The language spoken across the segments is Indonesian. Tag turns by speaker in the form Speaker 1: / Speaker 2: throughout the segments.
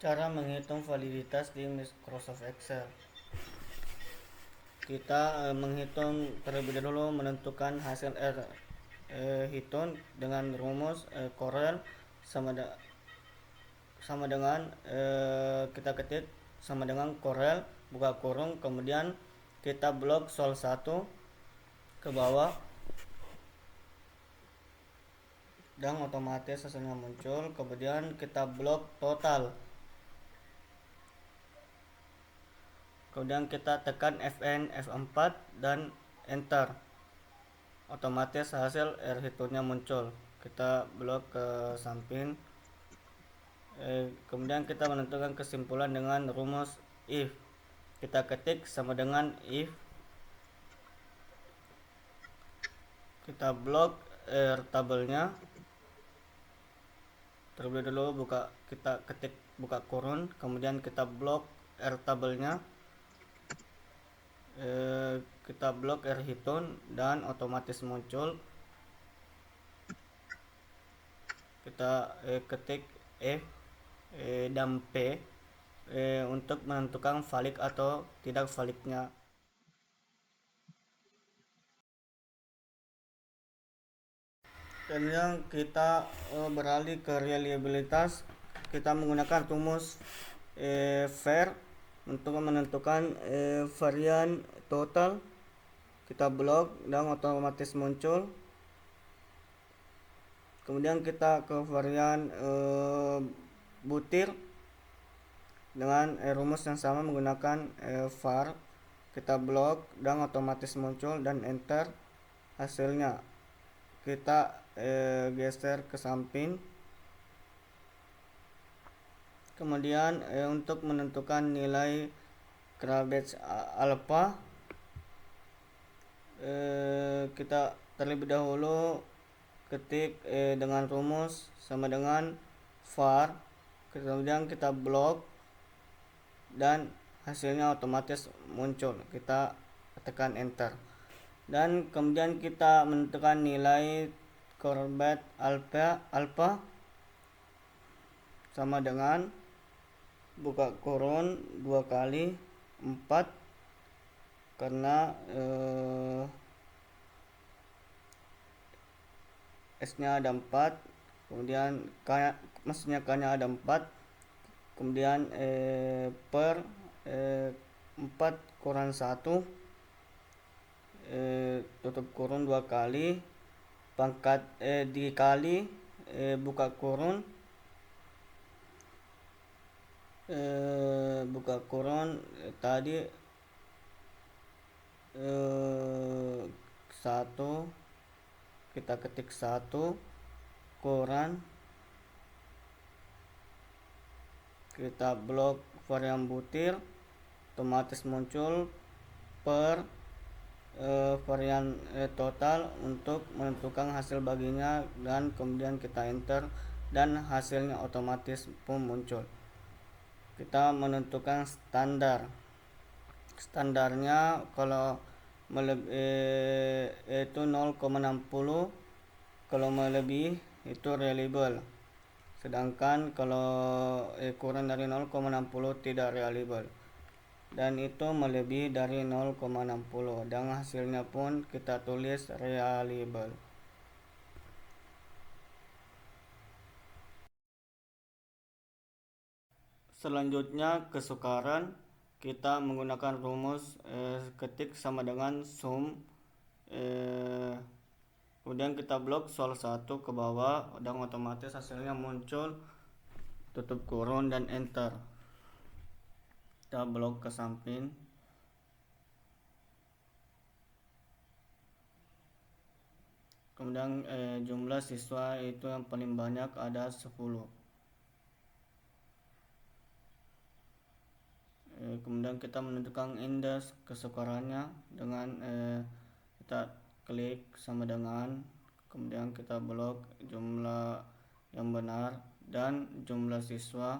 Speaker 1: Cara menghitung validitas di Microsoft Excel. Kita menghitung terlebih dahulu, menentukan hasil hitung dengan rumus Corel sama dengan kita ketik sama dengan Corel buka kurung, kemudian kita blok sol 1 ke bawah dan otomatis hasilnya muncul. Kemudian kita blok total, kemudian kita tekan Fn F4 dan enter, otomatis hasil hitungnya muncul. Kita blok ke samping. Kemudian kita menentukan kesimpulan dengan rumus if. Kita ketik sama dengan if, kita blok tabelnya. Terlebih dulu kita ketik buka kurung, kemudian kita blok tabelnya, kita blok hitung dan otomatis muncul. Kita ketik F dan P untuk menentukan valid atau tidak validnya. Kemudian kita beralih ke reliabilitas. Kita menggunakan rumus var untuk menentukan varian total. Kita blok dan otomatis muncul. Kemudian kita ke varian butir dengan rumus yang sama menggunakan var. Kita blok dan otomatis muncul dan enter hasilnya. Kita geser ke samping. Kemudian untuk menentukan nilai Krabbe's alpha, kita terlebih dahulu ketik dengan rumus sama dengan var, kemudian kita blok dan hasilnya otomatis muncul. Kita tekan enter dan kemudian kita menentukan nilai Krabbe's alpha sama dengan buka kurung 2 kali 4, karena S-nya ada 4, kemudian maksudnya K-nya ada 4, kemudian per 4 kurang 1 tutup kurung 2 kali pangkat dikali buka kurung tadi 1, kita ketik 1 kurang, kita blok varian butir, otomatis muncul per varian total untuk menentukan hasil baginya, dan kemudian kita enter dan hasilnya otomatis pun muncul. Kita menentukan standarnya, kalau itu 0,60, kalau melebihi itu reliable, sedangkan kalau kurang dari 0,60 tidak reliable, dan itu melebihi dari 0,60 dan hasilnya pun kita tulis reliable. Selanjutnya kesukaran. Kita menggunakan rumus ketik sama dengan sum, kemudian kita blok sol 1 ke bawah dan otomatis hasilnya muncul, tutup kurung dan enter. Kita blok ke samping. Kemudian jumlah siswa itu yang paling banyak ada 10. Kemudian kita menentukan indeks kesukarannya dengan kita klik sama dengan, kemudian kita blok jumlah yang benar dan jumlah siswa,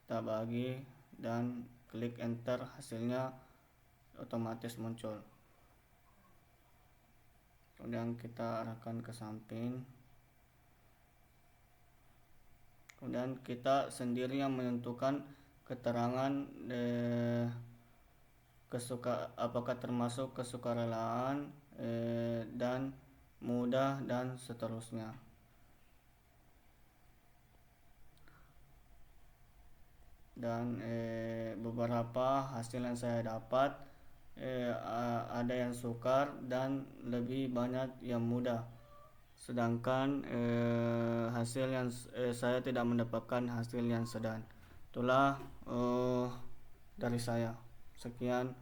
Speaker 1: kita bagi dan klik enter, hasilnya otomatis muncul. Kemudian kita arahkan ke samping. Kemudian kita sendiri yang menentukan keterangan apakah termasuk kesukarelaan dan mudah dan seterusnya. Dan beberapa hasil yang saya dapat ada yang sukar dan lebih banyak yang mudah, sedangkan hasil yang saya tidak mendapatkan hasil yang sedang. Itulah dari saya. Sekian.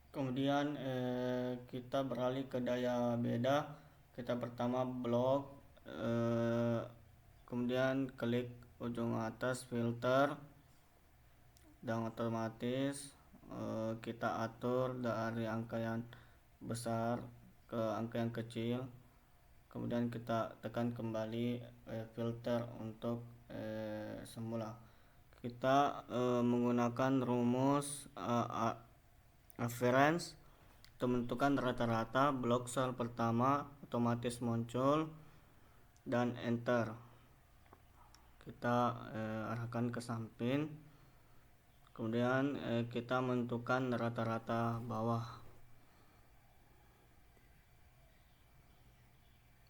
Speaker 1: Kemudian kita beralih ke daya beda. Kita pertama blok, kemudian klik ujung atas filter, dan otomatis kita atur dari angka yang besar ke angka yang kecil. Kemudian kita tekan kembali filter untuk semula. Kita menggunakan rumus average untuk menentukan rata-rata. Blok sel pertama otomatis muncul dan enter. Kita arahkan ke samping, kemudian kita menentukan rata-rata bawah.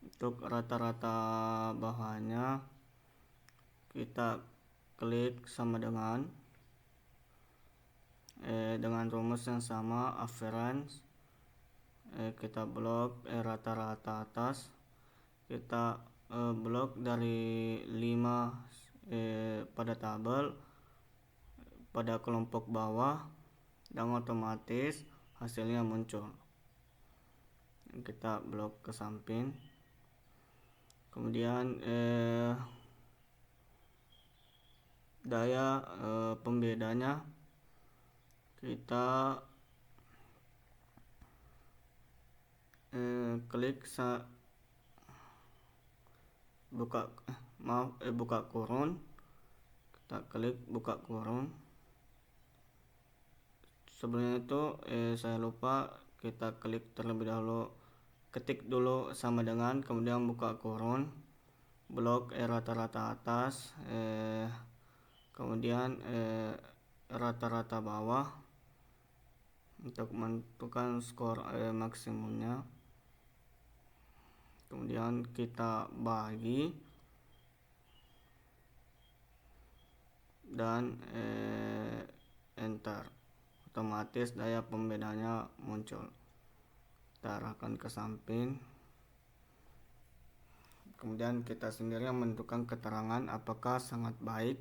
Speaker 1: Untuk rata-rata bawahnya kita klik sama dengan rumus yang sama, average. Kita blok rata-rata atas, kita blok dari 5 pada tabel pada kelompok bawah, dan otomatis hasilnya muncul. Kita blok ke samping, kemudian daya pembedanya kita klik buka kurun. Kita klik buka kurun. Sebelumnya itu saya lupa, kita klik terlebih dahulu, ketik dulu sama dengan, kemudian buka kurun, blok rata-rata atas, kemudian rata-rata bawah untuk menentukan skor maksimumnya. Kemudian kita bagi dan enter. Otomatis daya pembedanya muncul. Kita arahkan ke samping, kemudian kita sendiri yang menentukan keterangan apakah sangat baik,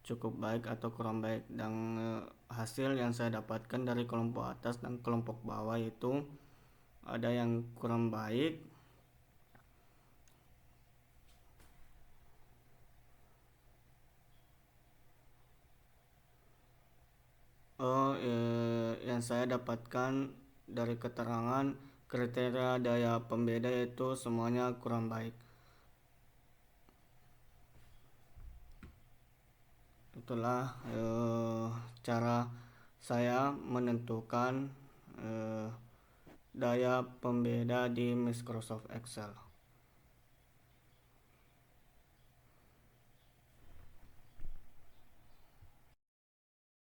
Speaker 1: cukup baik atau kurang baik. Dan hasil yang saya dapatkan dari kelompok atas dan kelompok bawah itu ada yang kurang baik, yang saya dapatkan dari keterangan kriteria daya pembeda itu semuanya kurang baik. Itulah cara saya menentukan daya pembeda di Microsoft Excel.